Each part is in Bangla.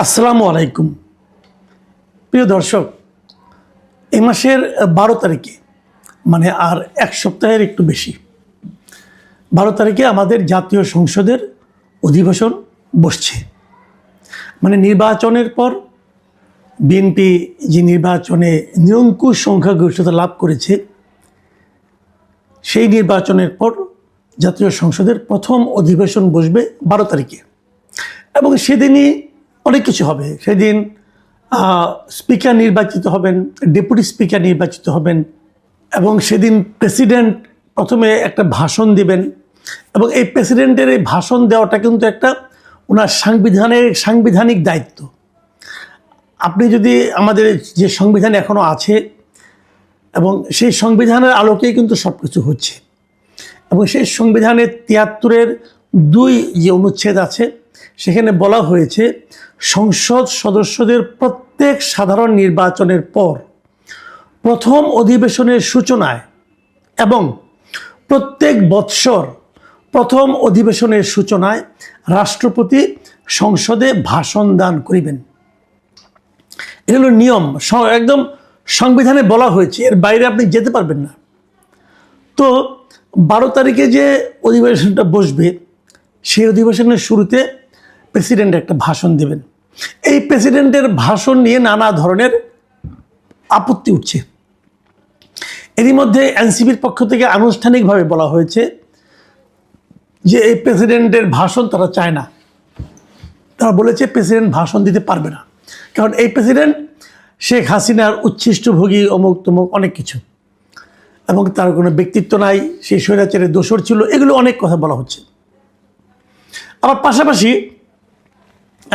আসসালামু আলাইকুম প্রিয় দর্শক, এই মাসের 12 তারিখে মানে আর এক সপ্তাহের একটু বেশি 12 তারিখে আমাদের জাতীয় সংসদের অধিবেশন বসছে। মানে নির্বাচনের পর বিএনপি যে নির্বাচনে নিরঙ্কুশ সংখ্যাগরিষ্ঠতা লাভ করেছে, সেই নির্বাচনের পর জাতীয় সংসদের প্রথম অধিবেশন বসবে 12 তারিখে এবং সেদিনই অনেক কিছু হবে। সেদিন স্পিকার নির্বাচিত হবেন, ডেপুটি স্পিকার নির্বাচিত হবেন এবং সেদিন প্রেসিডেন্ট প্রথমে একটা ভাষণ দেবেন এবং এই প্রেসিডেন্টের এই ভাষণ দেওয়াটা কিন্তু একটা ওনার সাংবিধানিক দায়িত্ব। আপনি যদি আমাদের যে সংবিধান এখনও আছে এবং সেই সংবিধানের আলোকেই কিন্তু সব কিছু হচ্ছে এবং সেই সংবিধানের 73-এর 2 যে অনুচ্ছেদ আছে সেখানে বলা হয়েছে সংসদ সদস্যদের প্রত্যেক সাধারণ নির্বাচনের পর প্রথম অধিবেশনের সূচনায় এবং প্রত্যেক বৎসর প্রথম অধিবেশনের সূচনায় রাষ্ট্রপতি সংসদে ভাষণ দান করিবেন। এগুলো নিয়ম, একদম সংবিধানে বলা হয়েছে, এর বাইরে আপনি যেতে পারবেন না। তো 12 তারিখে যে অধিবেশনটা বসবে সেই অধিবেশনের শুরুতে প্রেসিডেন্ট একটা ভাষণ দেবেন। এই প্রেসিডেন্টের ভাষণ নিয়ে নানা ধরনের আপত্তি উঠছে। এরই মধ্যে এনসিপির পক্ষ থেকে আনুষ্ঠানিকভাবে বলা হয়েছে যে এই প্রেসিডেন্টের ভাষণ তারা চায় না। তারা বলেছে প্রেসিডেন্ট ভাষণ দিতে পারবে না, কারণ এই প্রেসিডেন্ট শেখ হাসিনার উচ্ছিষ্টভোগী অমুক তমুক অনেক কিছু এবং তার কোনো ব্যক্তিত্ব নাই, সেই স্বৈরাচারের দোসর ছিল, এগুলো অনেক কথা বলা হচ্ছে। আবার পাশাপাশি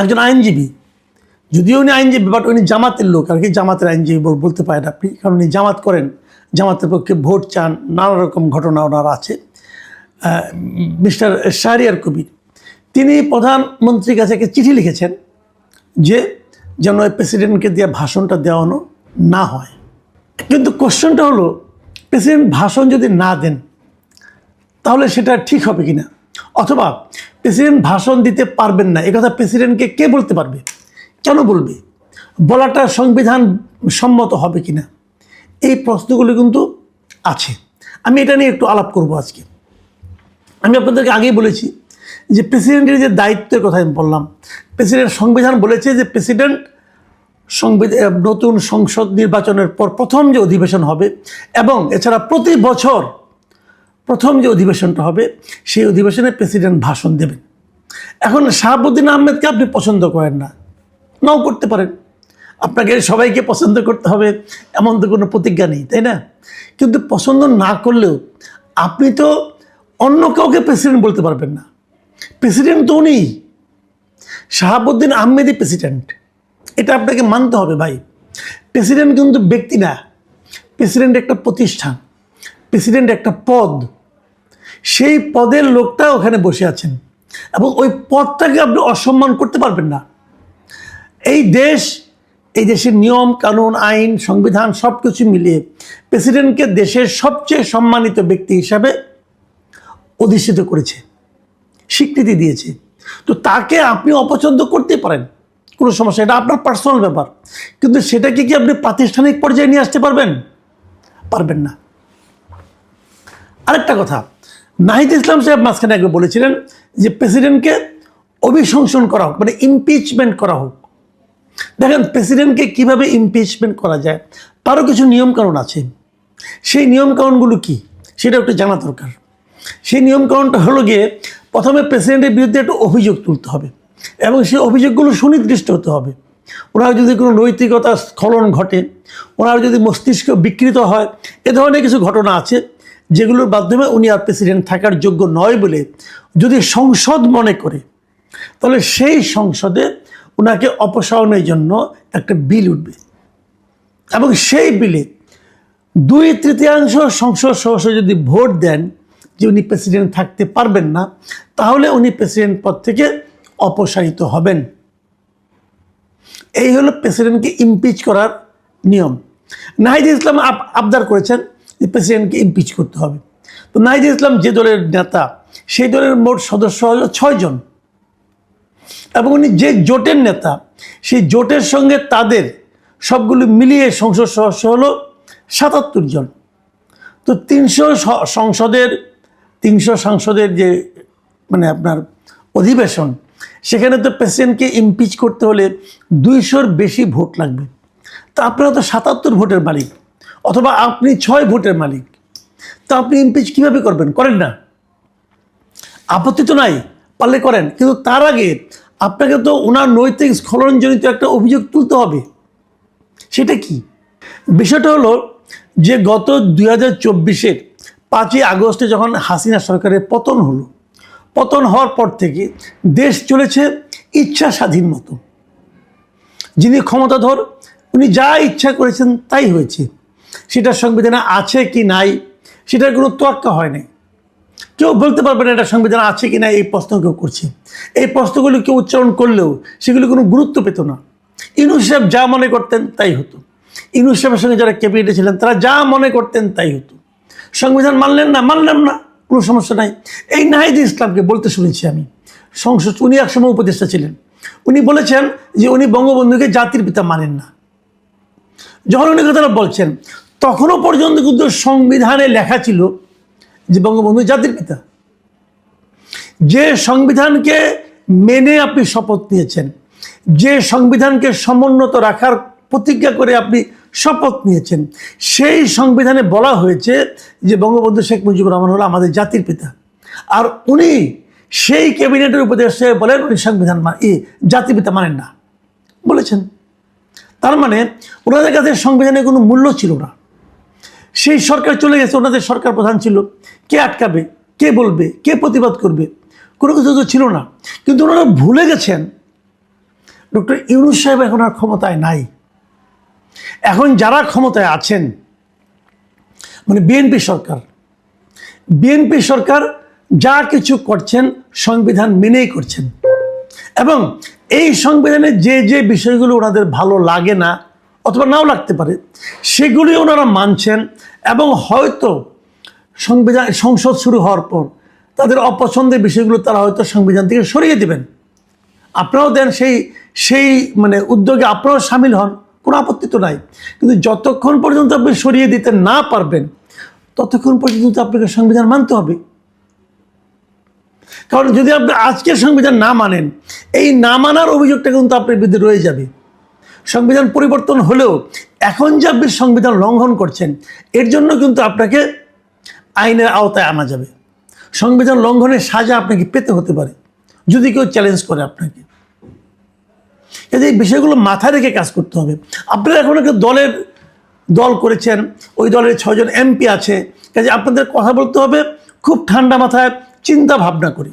একজন আইনজীবী, যদিও উনি আইনজীবী বাট উনি জামাতের লোক আর কি, জামাতের আইনজীবী বলতে পারেন আপনি, কারণ উনি জামাত করেন, জামাতের পক্ষে ভোট চান, নানা রকম ঘটনা ওনার আছে। মিস্টার শাহরিয়ার কবির তিনি প্রধানমন্ত্রীর কাছে একটা চিঠি লিখেছেন যে যেন প্রেসিডেন্টকে দিয়ে ভাষণটা দেওয়ানো না হয়। কিন্তু কোশ্চেনটা হলো, প্রেসিডেন্ট ভাষণ যদি না দেন তাহলে সেটা ঠিক হবে কিনা, অথবা প্রেসিডেন্ট ভাষণ দিতে পারবেন না একথা প্রেসিডেন্টকে কে বলতে পারবে, কেন বলবে, বলাটা সংবিধান সম্মত হবে কিনা, এই প্রশ্নগুলো কিন্তু আছে। আমি এটা নিয়ে একটু আলাপ করব আজকে। আমি আপনাদেরকে আগেই বলেছি যে প্রেসিডেন্টের যে দায়িত্বের কথা আমি বললাম, প্রেসিডেন্ট সংবিধান বলেছে যে প্রেসিডেন্ট নতুন সংসদ নির্বাচনের পর প্রথম যে অধিবেশন হবে এবং এছাড়া প্রতি বছর প্রথম যে অধিবেশনটা হবে সেই অধিবেশনে প্রেসিডেন্ট ভাষণ দেবেন। এখন শাহাবুদ্দিন আহমেদকে আপনি পছন্দ করেন না, নাও করতে পারেন, আপনাকে সবাইকে পছন্দ করতে হবে এমন তো কোনো প্রতিজ্ঞা নেই, তাই না? কিন্তু পছন্দ না করলেও আপনি তো অন্য কাউকে প্রেসিডেন্ট বলতে পারবেন না। প্রেসিডেন্ট তো উনি, শাহাবুদ্দিন আহমেদই প্রেসিডেন্ট, এটা আপনাকে মানতে হবে ভাই। প্রেসিডেন্ট কিন্তু ব্যক্তি না, প্রেসিডেন্ট একটা প্রতিষ্ঠান, প্রেসিডেন্ট একটা পদ, সেই পদের লোকটা ওখানে বসে আছেন এবং ওই পদটাকে আপনি অসম্মান করতে পারবেন না। এই দেশের নিয়ম কানুন আইন সংবিধান সব কিছু মিলিয়ে প্রেসিডেন্টকে দেশের সবচেয়ে সম্মানিত ব্যক্তি হিসাবে অধিষ্ঠিত করেছে, স্বীকৃতি দিয়েছে। তো তাকে আপনি অপছন্দ করতে পারেন, কোনো সমস্যা, এটা আপনার পার্সোনাল ব্যাপার, কিন্তু সেটাকে কি আপনি প্রাতিষ্ঠানিক পর্যায়ে নিয়ে আসতে পারবেন? পারবেন না। আরেকটা কথা, নাহিদ ইসলাম সাহেব মাঝখানে একবার বলেছিলেন যে প্রেসিডেন্টকে অভিশংসন করা হোক, মানে ইমপিচমেন্ট করা হোক। দেখেন প্রেসিডেন্টকে কিভাবে ইমপিচমেন্ট করা যায় তারও কিছু নিয়মকানুন আছে। সেই নিয়মকানুনগুলো কি সেটা একটু জানা দরকার। সেই নিয়মকানুনটা হলো গিয়ে, প্রথমে প্রেসিডেন্টের বিরুদ্ধে একটা অভিযোগ তুলতে হবে এবং সেই অভিযোগগুলো সুনির্দিষ্ট হতে হবে। ওনার যদি কোনো নৈতিকতা স্খলন ঘটে, ওনার যদি মস্তিষ্ক বিকৃত হয়, এ ধরনের কিছু ঘটনা আছে যেগুলোর মাধ্যমে উনি আর প্রেসিডেন্ট থাকার যোগ্য নয় বলে যদি সংসদ মনে করে, তাহলে সেই সংসদে ওনাকে অপসারণের জন্য একটা বিল উঠবে এবং সেই বিলে 2/3 সংসদ সদস্য যদি ভোট দেন যে উনি প্রেসিডেন্ট থাকতে পারবেন না, তাহলে উনি প্রেসিডেন্ট পদ থেকে অপসারিত হবেন। এই হলো প্রেসিডেন্টকে ইমপিচ করার নিয়ম। নাহিদ ইসলাম আবদার করেছেন যে প্রেসিডেন্টকে ইমপিচ করতে হবে। তো নাহিদ ইসলাম যে দলের নেতা, সেই দলের মোট সদস্য হলো 6 জন। এবং উনি যে জোটের নেতা, সেই জোটের সঙ্গে তাদের সবগুলো মিলিয়ে সংসদ সদস্য হলো ৭৭ জন। তো ৩০০ সংসদের যে মানে আপনার অধিবেশন, সেখানে তো প্রেসিডেন্টকে ইমপিচ করতে হলে ২০০-র বেশি ভোট লাগবে। তা আপনারা তো ৭৭ ভোটের মালিক, অথবা আপনি ৬ ভোটের মালিক, তো আপনি ইমপিচ কীভাবে করবেন? করেন না, আপত্তি তো নাই, পারলে করেন, কিন্তু তার আগে আপনাকে তো ওনার নৈতিক স্খলনজনিত একটা অভিযোগ তুলতে হবে। সেটা কি? বিষয়টা হলো যে গত ২০২৪-এর ৫ই আগস্টে যখন হাসিনা সরকারের পতন হলো, পতন হওয়ার পর থেকে দেশ চলেছে ইচ্ছা স্বাধীন মতো। যিনি ক্ষমতাধর উনি যা ইচ্ছা করেছেন তাই হয়েছে। সেটা সংবিধানে আছে কি নাই সেটার কোনো তোয়াক্কা হয় নাই। কেউ বলতে পারবে না এটা সংবিধানে আছে কি না, এই প্রশ্ন কেউ করছে। এই প্রশ্নগুলি কেউ উচ্চারণ করলেও সেগুলি কোনো গুরুত্ব পেত না। ইউনূস সাহেব যা মনে করতেন তাই হতো। ইউনূস সাহেবের সঙ্গে যারা ক্যাবিনেটে ছিলেন তারা যা মনে করতেন তাই হতো। সংবিধান মানলেন না, মানলাম না, কোনো সমস্যা নাই। এই নাহিদ ইসলামকে বলতে শুনেছি আমি, সংসদ, উনি একসময় উপদেষ্টা ছিলেন, উনি বলেছেন যে উনি বঙ্গবন্ধুকে জাতির পিতা মানেন না। যখন উনি কথাটা বলছেন তখনও পর্যন্ত কিন্তু সংবিধানে লেখা ছিল যে বঙ্গবন্ধু জাতির পিতা। যে সংবিধানকে মেনে আপনি শপথ নিয়েছেন, যে সংবিধানকে সমুন্নত রাখার প্রতিজ্ঞা করে আপনি শপথ নিয়েছেন, সেই সংবিধানে বলা হয়েছে যে বঙ্গবন্ধু শেখ মুজিবুর রহমান হলো আমাদের জাতির পিতা। আর উনি সেই ক্যাবিনেটের উপদেষ্টা বলেন উনি সংবিধান জাতির পিতা মানেন না বলেছেন। তার মানে ওনাদের কাছে সংবিধানের কোনো মূল্য ছিল না। সেই সরকার চলে গেছে, ওনাদের সরকার প্রধান ছিল, কে আটকাবে, কে বলবে, কে প্রতিবাদ করবে, কোনো কিছু তো ছিল না। কিন্তু ওনারা ভুলে গেছেন ডক্টর ইউনূস সাহেব এখন আর ক্ষমতায় নাই। এখন যারা ক্ষমতায় আছেন মানে বিএনপি সরকার যা কিছু করছেন সংবিধান মেনেই করছেন। এবং এই সংবিধানে যে যে বিষয়গুলো ওনাদের ভালো লাগে না অথবা নাও লাগতে পারে সেগুলি ওনারা মানছেন, এবং হয়তো সংসদ শুরু হওয়ার পর তাদের অপছন্দের বিষয়গুলো তারা হয়তো সংবিধান থেকে সরিয়ে দেবেন। আপনারাও দেন সেই মানে উদ্যোগে আপনারাও সামিল হন, কোনো আপত্তি তো নাই। কিন্তু যতক্ষণ পর্যন্ত আপনি সরিয়ে দিতে না পারবেন ততক্ষণ পর্যন্ত আপনাকে সংবিধান মানতে হবে। কারণ যদি আপনি আজকের সংবিধান না মানেন, এই না মানার অভিযোগটা কিন্তু আপনার বিরুদ্ধে রয়ে যাবে। সংবিধান পরিবর্তন হলেও এখন যে আপনি সংবিধান লঙ্ঘন করছেন এর জন্য কিন্তু আপনাকে আইনের আওতায় আনা যাবে। সংবিধান লঙ্ঘনের সাজা আপনাকে পেতে হতে পারে যদি কেউ চ্যালেঞ্জ করে আপনাকে। এই বিষয়গুলো মাথায় রেখে কাজ করতে হবে। আপনারা এখন একটা দল করেছেন, ওই দলের 6 জন এমপি আছে, কাজে আপনাদের কথা বলতে হবে খুব ঠান্ডা মাথায় চিন্তা ভাবনা করি।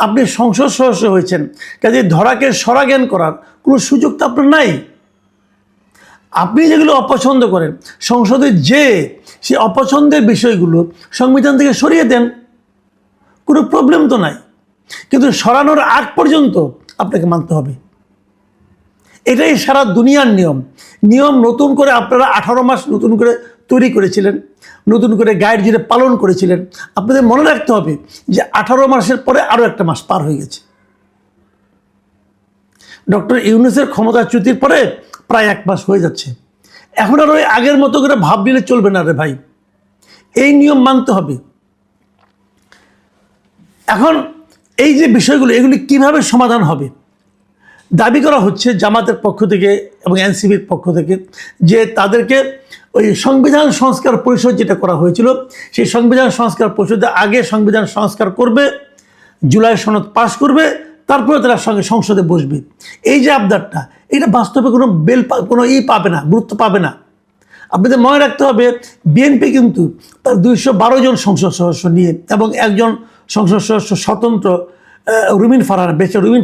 আপনি সংসদ সদস্য হয়েছেন, কাজে ধরাকে সরাজ্ঞান করার কোনো সুযোগ তো আপনার নাই। আপনি যেগুলো অপছন্দ করেন সংসদে যে সেই অপছন্দের বিষয়গুলো সংবিধান থেকে সরিয়ে দেন, কোনো প্রবলেম তো নাই। কিন্তু সরানোর আগ পর্যন্ত আপনাকে মানতে হবে। এটাই সারা দুনিয়ার নিয়ম। নতুন করে আপনারা 18 মাস নতুন করে তৈরি করেছিলেন, নতুন করে গাইড যেটা পালন করেছিলেন। আপনাদের মনে রাখতে হবে যে 18 মাসের পরে আরও একটা মাস পার হয়ে গেছে। ডক্টর ইউনূসের ক্ষমতাচ্যুতির পরে প্রায় 1 মাস হয়ে যাচ্ছে। এখন আর ওই আগের মতো করে ভাব নিলে চলবে না রে ভাই, এই নিয়ম মানতে হবে। এখন এই যে বিষয়গুলো এগুলি কিভাবে সমাধান হবে দাবি করা হচ্ছে জামাতের পক্ষ থেকে এবং এনসিপির পক্ষ থেকে, যে তাদেরকে ওই সংবিধান সংস্কার পরিষদ যেটা করা হয়েছিল সেই সংবিধান সংস্কার পরিষদে আগে সংবিধান সংস্কার করবে, জুলাই সনদ পাশ করবে, তারপরে তারা সংসদে বসবে। এই যে আবদারটা, এটা বাস্তবে কোনো পাবে না, গুরুত্ব পাবে না। আপনাদের মনে রাখতে হবে বিএনপি কিন্তু তার 212 জন সংসদ সদস্য নিয়ে এবং একজন সংসদ সদস্য স্বতন্ত্র রুমিন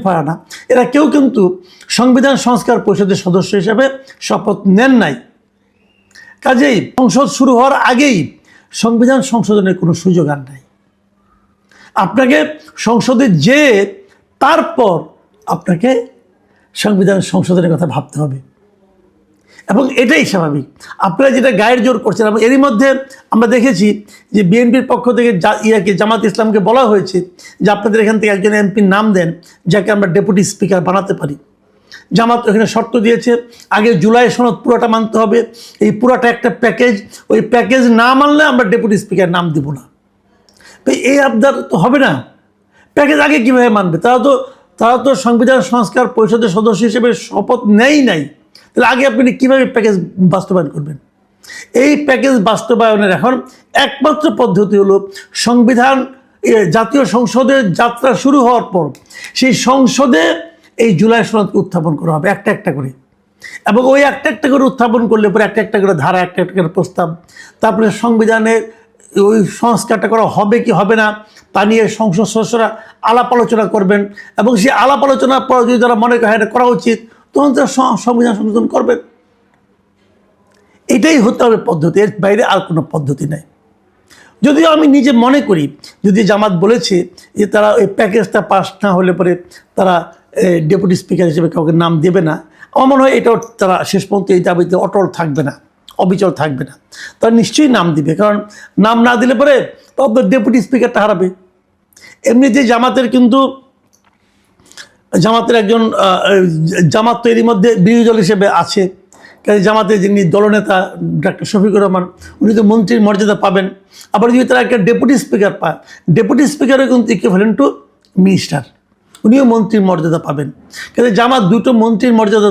ফারহানা, এরা কেউ কিন্তু সংবিধান সংস্কার পরিষদের সদস্য হিসেবে শপথ নেন নাই। কাজেই সংসদ শুরু হওয়ার আগেই সংবিধান সংশোধনের কোনো সুযোগ আর নাই। আপনাকে সংসদে তারপর আপনাকে সংবিধান সংশোধনের কথা ভাবতে হবে। এবং এটাই স্বাভাবিক। আপনারা যেটা গায়ের জোর করছেন, এবং এরই মধ্যে আমরা দেখেছি যে বিএনপির পক্ষ থেকে জামাত ইসলামকে বলা হয়েছে যে আপনাদের এখান থেকে একজন এমপির নাম দেন যাকে আমরা ডেপুটি স্পিকার বানাতে পারি। জামাত এখানে শর্ত দিয়েছে, আগে জুলাই সনদ পুরোটা মানতে হবে, এই পুরোটা একটা প্যাকেজ, ওই প্যাকেজ না মানলে আমরা ডেপুটি স্পিকার নাম দিব না। তো এই আবদার তো হবে না, প্যাকেজ আগে কীভাবে মানবে? তারা তো সংবিধান সংস্কার পরিষদের সদস্য হিসেবে শপথ নেই নাই, তাহলে আগে আপনি কীভাবে প্যাকেজ বাস্তবায়ন করবেন? এই প্যাকেজ বাস্তবায়নের এখন একমাত্র পদ্ধতি হলো সংবিধান জাতীয় সংসদের যাত্রা শুরু হওয়ার পর সেই সংসদে এই জুলাই সনদকে উত্থাপন করা হবে একটা একটা করে, এবং ওই একটা একটা করে উত্থাপন করলে পরে একটা একটা করে ধারা, একটা একটা করে প্রস্তাব, তারপরে সংবিধানের ওই সংস্কারটা করা হবে কি হবে না তা নিয়ে সংসদ সদস্যরা আলাপ আলোচনা করবেন, এবং সেই আলাপ আলোচনার পর যদি তারা মনে করে এটা করা উচিত তখন তারা সংবিধান সংশোধন করবেন। এটাই হতে হবে পদ্ধতি, এর বাইরে আর কোনো পদ্ধতি নেই। যদিও আমি নিজে মনে করি, যদি জামাত বলেছে যে তারা ওই প্যাকেজটা পাস না হলে পরে তারা ডেপুটি স্পিকার হিসেবে কাউকে নাম দেবে না, আমার মনে হয় এটাও তারা শেষ পর্যন্ত এই দাবিতে অটল থাকবে না, অবিচল থাকবে না, তারা নিশ্চয়ই নাম দিবে। কারণ নাম না দিলে পরে তবে ডেপুটি স্পিকারটা হারাবে। এমনিতে জামাতের একজন জামাত তো এরই মধ্যে বিরোধী দল হিসেবে আছে, কাজে জামাতের যিনি দলনেতা ডাক্তার শফিকুর রহমান, উনি তো মন্ত্রীর মর্যাদা পাবেন। আবার যদি তারা একটা ডেপুটি স্পিকার পায়, ডেপুটি স্পিকারও কিন্তু ইকুইভ্যালেন্ট টু মিনিস্টার, উনিও মন্ত্রীর মর্যাদা পাবেন। কাজে জামাত দুটো মন্ত্রীর মর্যাদা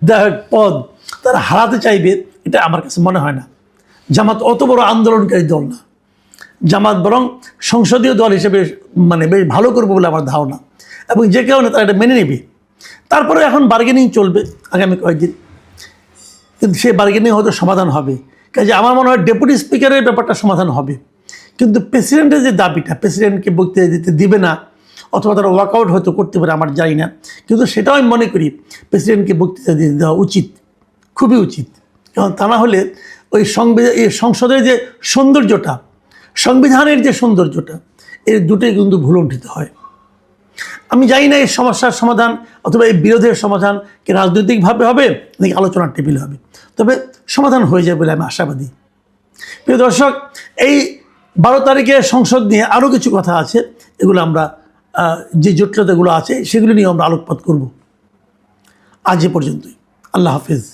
দেওয়ার পদ তারা হারাতে চাইবে, এটা আমার কাছে মনে হয় না। জামাত অত বড় আন্দোলনকারী দল না, জামাত বরং সংসদীয় দল হিসেবে বেশ ভালো করবে বলে আমার ধারণা, এবং যে কারণে তারা এটা মেনে নেবে। তারপরে এখন বার্গেনিং চলবে আগামী কয়েকদিন, কিন্তু সেই বার্গেনিং হয়তো সমাধান হবে। কাজে আমার মনে হয় ডেপুটি স্পিকারের ব্যাপারটা সমাধান হবে, কিন্তু প্রেসিডেন্টের যে দাবিটা, প্রেসিডেন্টকে বক্তৃতা দিতে দিবে না, অথবা তারা ওয়াকআউট হয়তো করতে পারে, আমার জানি না, কিন্তু সেটাও আমি মনে করি প্রেসিডেন্টকে বক্তৃতা দিতে দেওয়া উচিত, খুবই উচিত। কারণ তা না হলে ওই সংসদের যে সৌন্দর্যটা, সংবিধানের যে সৌন্দর্যটা, এর দুটোই কিন্তু ভুলণ্ঠিত হয়। আমি জানি না এই সমস্যার সমাধান অথবা এই বিরোধের সমাধান কি রাজনৈতিকভাবে হবে নাকি আলোচনার টেবিল হবে, তবে সমাধান হয়ে যাবে বলে আমি আশাবাদী। প্রিয় দর্শক, এই 12 তারিখে সংসদ নিয়ে আরও কিছু কথা আছে, এগুলো আমরা যে জটিলতাগুলো আছে সেগুলো নিয়ে আমরা আলোকপাত করব। আজ এ পর্যন্তই, আল্লাহ হাফেজ।